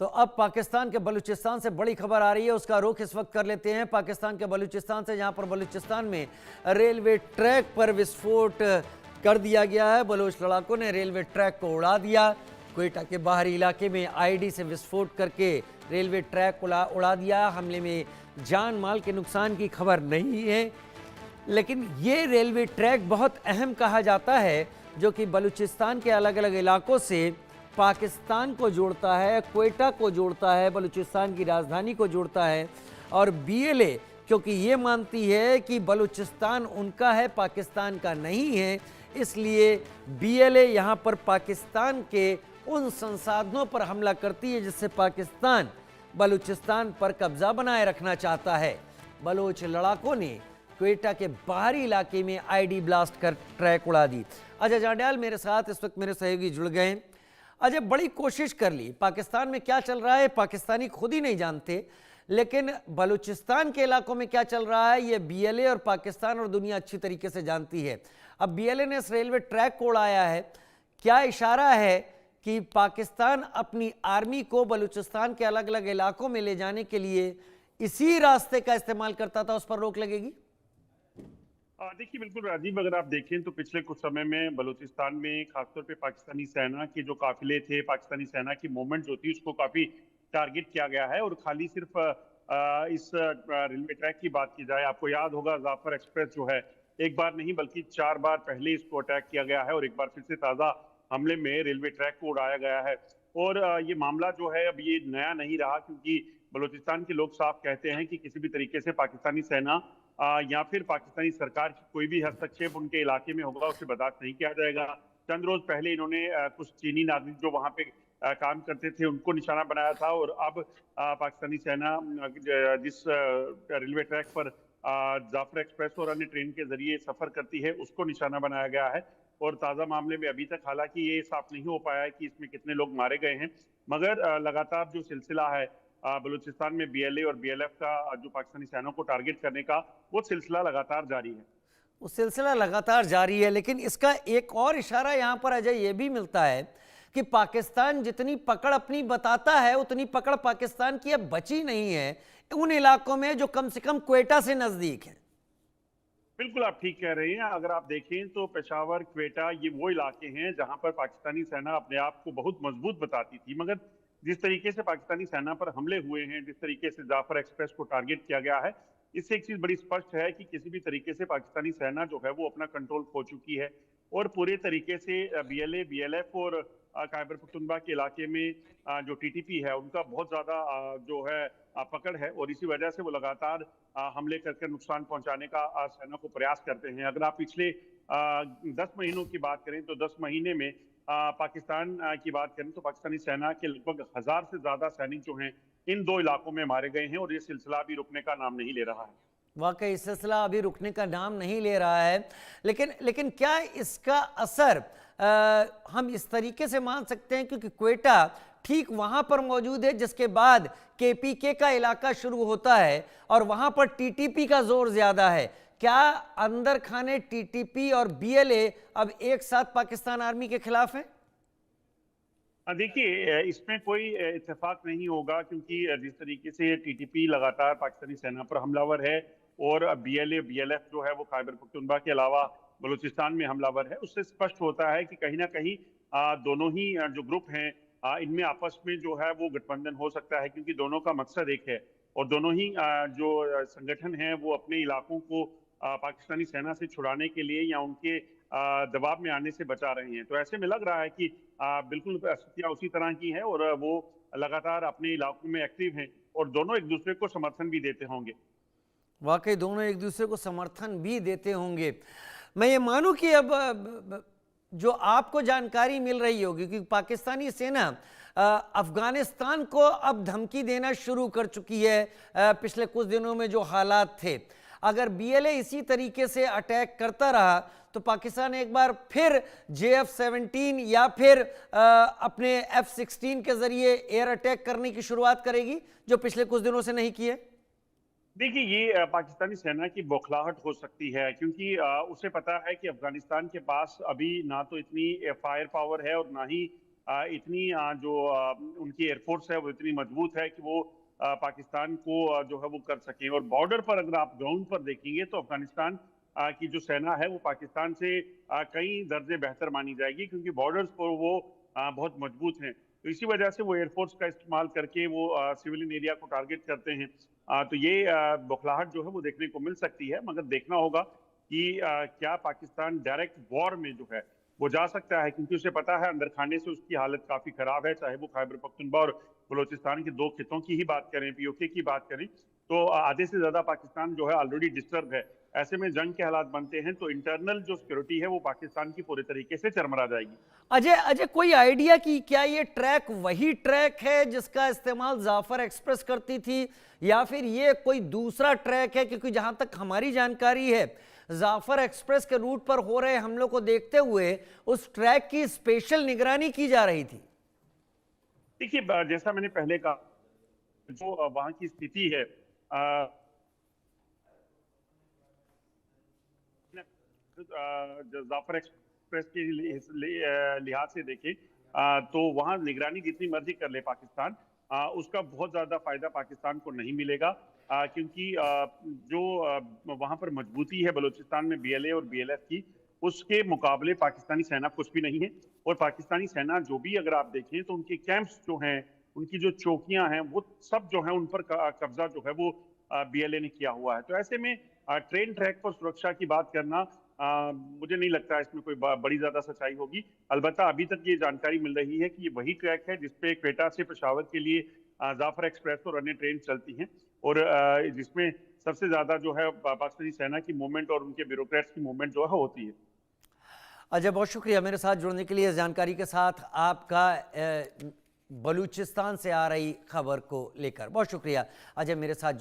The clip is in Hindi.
तो अब पाकिस्तान के बलूचिस्तान से बड़ी खबर आ रही है, उसका रुख इस वक्त कर लेते हैं पाकिस्तान के बलूचिस्तान से, जहां पर बलूचिस्तान में रेलवे ट्रैक पर विस्फोट कर दिया गया है। बलोच लड़ाकों ने रेलवे ट्रैक को उड़ा दिया। क्वेटा के बाहरी इलाके में आईडी से विस्फोट करके रेलवे ट्रैक को उड़ा दिया। हमले में जान माल के नुकसान की खबर नहीं है, लेकिन ये रेलवे ट्रैक बहुत अहम कहा जाता है, जो कि बलूचिस्तान के अलग अलग इलाकों से पाकिस्तान को जोड़ता है, क्वेटा को जोड़ता है, बलूचिस्तान की राजधानी को जोड़ता है। और बीएलए क्योंकि ये मानती है कि बलूचिस्तान उनका है, पाकिस्तान का नहीं है, इसलिए बीएलए यहाँ पर पाकिस्तान के उन संसाधनों पर हमला करती है जिससे पाकिस्तान बलूचिस्तान पर कब्जा बनाए रखना चाहता है। बलोच लड़ाकों ने क्वेटा के बाहरी इलाके में आईडी ब्लास्ट कर ट्रैक उड़ा दी। अजय जांड्याल मेरे साथ इस वक्त मेरे सहयोगी जुड़ गए। अजय, बड़ी कोशिश कर ली, पाकिस्तान में क्या चल रहा है पाकिस्तानी खुद ही नहीं जानते, लेकिन बलूचिस्तान के इलाकों में क्या चल रहा है ये बीएलए और पाकिस्तान और दुनिया अच्छी तरीके से जानती है। अब बीएलए ने इस रेलवे ट्रैक को उड़ाया है, क्या इशारा है कि पाकिस्तान अपनी आर्मी को बलूचिस्तान के अलग अलग इलाकों में ले जाने के लिए इसी रास्ते का इस्तेमाल करता था, उस पर रोक लगेगी? देखिए, बिल्कुल राजीव, अगर आप देखें तो पिछले कुछ समय में बलूचिस्तान में खासतौर पे पाकिस्तानी सेना के जो काफिले थे, पाकिस्तानी सेना की मूवमेंट जो थी, उसको काफी टारगेट किया गया है। और खाली सिर्फ इस रेलवे ट्रैक की बात की जाए, आपको याद होगा जाफर एक्सप्रेस जो है, एक बार नहीं बल्कि 4 बार पहले इसको अटैक किया गया है और एक बार फिर से ताजा हमले में रेलवे ट्रैक को उड़ाया गया है। और ये मामला जो है अब ये नया नहीं रहा, क्योंकि बलूचिस्तान के लोग साफ कहते हैं कि किसी भी तरीके से पाकिस्तानी सेना या फिर पाकिस्तानी सरकार की कोई भी हस्तक्षेप उनके इलाके में होगा उसे बर्दाश्त नहीं किया जाएगा। चंद रोज पहले इन्होंने कुछ चीनी नागरिक जो वहां पे काम करते थे उनको निशाना बनाया था, और अब पाकिस्तानी सेना जिस रेलवे ट्रैक पर जाफर एक्सप्रेस और अन्य ट्रेन के जरिए सफर करती है उसको निशाना बनाया गया है। और ताजा मामले में अभी तक हालांकि ये साफ नहीं हो पाया है कि इसमें कितने लोग मारे गए हैं, मगर लगातार जो सिलसिला है बलूचिस्तान में बीएलए और बीएलएफ का जो पाकिस्तानी सेना को टारगेट करने का, वो सिलसिला लगातार जारी है। वो सिलसिला लगातार जारी है, लेकिन इसका एक और इशारा यहाँ पर अजय ये भी मिलता है कि पाकिस्तान जितनी पकड़ अपनी बताता है उतनी पकड़ पाकिस्तान की अब बची नहीं है उन इलाकों में जो कम से कम क्वेटा से नजदीक है। बिल्कुल आप ठीक कह रहे हैं। अगर आप देखें तो पेशावर, क्वेटा, ये वो इलाके हैं जहां पर पाकिस्तानी सेना अपने आप को बहुत मजबूत बताती थी, मगर जिस तरीके से पाकिस्तानी सेना पर हमले हुए हैं, जिस तरीके से जाफर एक्सप्रेस को टारगेट किया गया है, इससे एक चीज बड़ी स्पष्ट है कि किसी भी तरीके से पाकिस्तानी सेना जो है वो अपना कंट्रोल खो चुकी है। और पूरे तरीके से बीएलए, बीएलएफ और खैबर पख्तूनख्वा के इलाके में जो टीटीपी है उनका बहुत ज्यादा जो है पकड़ है, और इसी वजह से वो लगातार हमले करके नुकसान पहुंचाने का सेना को प्रयास करते हैं। अगर आप पिछले 10 महीनों की बात करें तो 10 महीने में पाकिस्तान की बात करें तो पाकिस्तानी सेना के लगभग 1000 से ज्यादा सैनिक जो हैं इन दो इलाकों में मारे गए हैं, और ये सिलसिला भी रुकने का नाम नहीं ले रहा है। वाकई सिलसिला अभी रुकने का नाम नहीं ले रहा है, लेकिन क्या इसका असर हम इस तरीके से मान सकते हैं, क्योंकि क्वेटा ठीक वहां पर मौजूद है जिसके बाद केपीके का इलाका शुरू होता है और वहां पर टीटीपी का जोर ज्यादा है, क्या अंदर खाने टीटीपी और बीएलए अब एक साथ पाकिस्तान आर्मी के खिलाफ है? देखिए, इसमें कोई इत्तेफाक नहीं होगा, क्योंकि जिस तरीके से टीटीपी लगातार पाकिस्तानी सेना पर हमलावर है और बीएलए, बीएलएफ जो है वो खैबर पख्तूनख्वा के अलावा बलूचिस्तान में हमलावर है, उससे स्पष्ट होता है कि कहीं ना कहीं दोनों ही जो ग्रुप हैं इनमें आपस में जो है वो गठबंधन हो सकता है, क्योंकि दोनों का मकसद एक है और दोनों ही जो संगठन हैं वो अपने इलाकों को पाकिस्तानी सेना से छुड़ाने के लिए या उनके दबाव में आने से बचा रहे हैं। तो ऐसे में लग रहा है कि बिल्कुल स्थितियां उसी तरह की हैं और वो लगातार अपने इलाकों में एक्टिव हैं और दोनों एक दूसरे को समर्थन भी देते होंगे। वाकई दोनों एक दूसरे को समर्थन भी देते होंगे। मैं ये मानूं कि अब जो आपको जानकारी मिल रही होगी कि पाकिस्तानी सेना अफगानिस्तान को अब धमकी देना शुरू कर चुकी है पिछले कुछ दिनों में जो हालात थे, अगर बीएलए इसी तरीके से अटैक करता रहा तो पाकिस्तान एक बार फिर JF-17 या फिर अपने F-16 के जरिए एयर अटैक करने की शुरुआत करेगी, जो पिछले कुछ दिनों से नहीं किए। देखिए, ये पाकिस्तानी सेना की बौखलाहट हो सकती है, क्योंकि उसे पता है कि अफगानिस्तान के पास अभी ना तो इतनी फायर पावर है और ना ही इतनी उनकी एयरफोर्स है वो इतनी मजबूत है कि वो पाकिस्तान को जो है वो कर सकें। और बॉर्डर पर अगर आप ग्राउंड पर देखेंगे तो अफगानिस्तान की जो सेना है वो पाकिस्तान से कई दर्जे बेहतर मानी जाएगी, क्योंकि बॉर्डर्स पर वो बहुत मजबूत हैं। तो इसी वजह से वो एयरफोर्स का इस्तेमाल करके वो सिविलियन एरिया को टारगेट करते हैं। तो ये बौखलाहट जो है वो देखने को मिल सकती है, मगर देखना होगा कि क्या पाकिस्तान डायरेक्ट वॉर में जो है वो जा सकता है, क्योंकि उसे पता है अंदर खाने से उसकी हालत काफी खराब है। चाहे वो खैबर पख्तूनख्वा और बलोचिस्तान के 2 खितों की ही बात करें, पीओके की बात करें, तो आधे से ज्यादा पाकिस्तान जो है ऑलरेडी डिस्टर्ब है। ऐसे में जंग के हालात बनते हैं तो इंटरनल जो सिक्योरिटी है वो पाकिस्तान की पूरे तरीके से चरमरा जाएगी। अजय अजय कोई आइडिया कि क्या ये ट्रैक वही ट्रैक है जिसका इस्तेमाल जाफर एक्सप्रेस करती थी, या फिर ये कोई दूसरा ट्रैक है? क्योंकि जहां तक हमारी जानकारी है, जाफर एक्सप्रेस के रूट पर हो रहे हमलों को देखते हुए उस ट्रैक की स्पेशल निगरानी की जा रही थी। देखिए, जैसा मैंने पहले कहा, जो वहां की स्थिति है, जाफर एक्सप्रेस के लिहाज से देखें तो वहां निगरानी जितनी मर्जी कर ले पाकिस्तान, उसका बहुत ज्यादा फायदा पाकिस्तान को नहीं मिलेगा, क्योंकि जो वहां पर मजबूती है बलूचिस्तान में बीएलए और बीएलएफ की, उसके मुकाबले पाकिस्तानी सेना कुछ भी नहीं है। और पाकिस्तानी सेना जो भी अगर आप देखें तो उनके कैंप्स जो हैं, उनकी जो चौकियां हैं, वो सब जो है उन पर कब्जा जो है वो बीएलए ने किया हुआ है। तो ऐसे में ट्रेन ट्रैक पर सुरक्षा की बात करना, मुझे नहीं लगता इसमें कोई बड़ी ज्यादा सच्चाई होगी। अलबत्ता अभी तक ये जानकारी मिल रही है कि ये वही ट्रैक है जिसपे क्वेटा से पेशावर के लिए जाफर एक्सप्रेस और अन्य ट्रेन चलती हैं, और जिसमें सबसे ज्यादा जो है पाकिस्तानी सेना की मूवमेंट और उनके ब्यूरोक्रेट्स की मूवमेंट जो है होती है। अजय, बहुत शुक्रिया मेरे साथ जुड़ने के लिए। इस जानकारी के साथ आपका बलूचिस्तान से आ रही खबर को लेकर बहुत शुक्रिया अजय, मेरे साथ जुड़ने